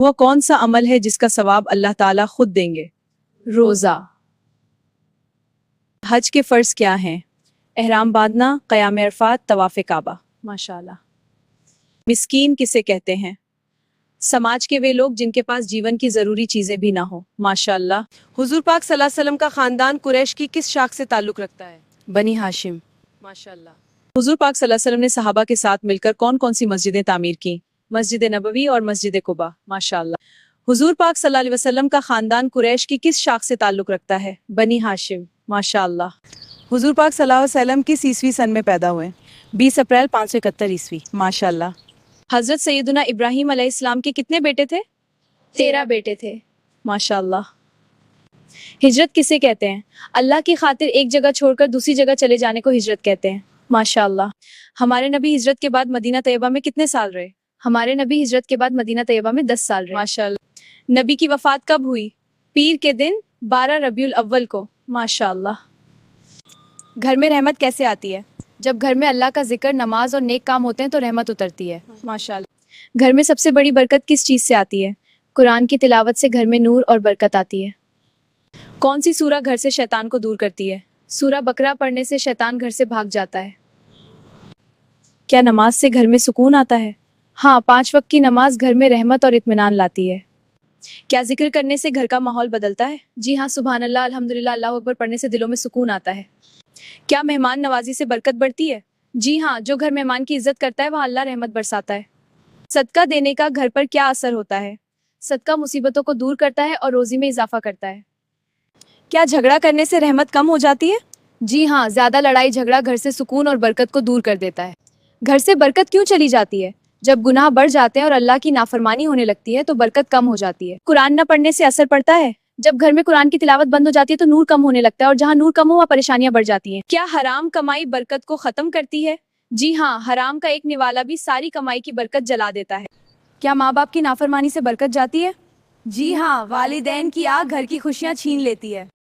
وہ کون سا عمل ہے جس کا ثواب اللہ تعالیٰ خود دیں گے؟ روزہ۔ حج کے فرض کیا ہیں؟ احرام باندھنا، قیام عرفات، طواف کعبہ۔ ماشاءاللہ۔ مسکین کسے کہتے ہیں؟ سماج کے وہ لوگ جن کے پاس جیون کی ضروری چیزیں بھی نہ ہوں۔ ماشاءاللہ۔ حضور پاک صلی اللہ علیہ وسلم کا خاندان قریش کی کس شاخ سے تعلق رکھتا ہے؟ بنی ہاشم۔ ماشاءاللہ۔ حضور پاک صلی اللہ علیہ وسلم نے صحابہ کے ساتھ مل کر کون کون سی مسجدیں تعمیر کی؟ مسجد نبوی اور مسجد قباء۔ ماشاءاللہ۔ حضور پاک صلی اللہ علیہ وسلم کا خاندان قریش کی کس شاخ سے تعلق رکھتا ہے؟ بنی ہاشم۔ ماشاءاللہ۔ حضور پاک صلی اللہ علیہ وسلم کس عیسوی سن میں پیدا ہوئے؟ 20 اپریل 571 عیسوی۔ ماشاءاللہ۔ حضرت سیدنا ابراہیم علیہ السلام کے کتنے بیٹے تھے؟ 13 بیٹے تھے۔ ماشاءاللہ۔ ہجرت کسے کہتے ہیں؟ اللہ کی خاطر ایک جگہ چھوڑ کر دوسری جگہ چلے جانے کو ہجرت کہتے ہیں۔ ماشاءاللہ۔ ہمارے نبی ہجرت کے بعد مدینہ طیبہ میں کتنے سال رہے؟ ہمارے نبی ہجرت کے بعد مدینہ طیبہ میں 10 سال رہے۔ ماشاءاللہ۔ نبی کی وفات کب ہوئی؟ پیر کے دن 12 ربیع الاول کو۔ ماشاءاللہ۔ گھر میں رحمت کیسے آتی ہے؟ جب گھر میں اللہ کا ذکر، نماز اور نیک کام ہوتے ہیں تو رحمت اترتی ہے۔ ماشاءاللہ۔ گھر میں سب سے بڑی برکت کس چیز سے آتی ہے؟ قرآن کی تلاوت سے گھر میں نور اور برکت آتی ہے۔ کون سی سورہ گھر سے شیطان کو دور کرتی ہے؟ سورہ بقرہ پڑھنے سے شیطان گھر سے بھاگ جاتا ہے۔ کیا نماز سے گھر میں سکون آتا ہے؟ ہاں، 5 وقت کی نماز گھر میں رحمت اور اطمینان لاتی ہے۔ کیا ذکر کرنے سے گھر کا ماحول بدلتا ہے؟ جی ہاں، سبحان اللہ، الحمدللہ، اللہ اکبر پڑھنے سے دلوں میں سکون آتا ہے۔ کیا مہمان نوازی سے برکت بڑھتی ہے؟ جی ہاں، جو گھر مہمان کی عزت کرتا ہے وہاں اللہ رحمت برساتا ہے۔ صدقہ دینے کا گھر پر کیا اثر ہوتا ہے؟ صدقہ مصیبتوں کو دور کرتا ہے اور روزی میں اضافہ کرتا ہے۔ کیا جھگڑا کرنے سے رحمت کم ہو جاتی ہے؟ جی ہاں، زیادہ لڑائی جھگڑا گھر سے سکون اور برکت کو دور کر دیتا ہے۔ گھر سے برکت کیوں چلی جاتی ہے؟ جب گناہ بڑھ جاتے ہیں اور اللہ کی نافرمانی ہونے لگتی ہے تو برکت کم ہو جاتی ہے۔ قرآن نہ پڑھنے سے اثر پڑتا ہے؟ جب گھر میں قرآن کی تلاوت بند ہو جاتی ہے تو نور کم ہونے لگتا ہے، اور جہاں نور کم ہو وہاں پریشانیاں بڑھ جاتی ہیں۔ کیا حرام کمائی برکت کو ختم کرتی ہے؟ جی ہاں، حرام کا ایک نوالا بھی ساری کمائی کی برکت جلا دیتا ہے۔ کیا ماں باپ کی نافرمانی سے برکت جاتی ہے؟ جی ہاں، والدین کی آہ گھر کی خوشیاں چھین لیتی ہے۔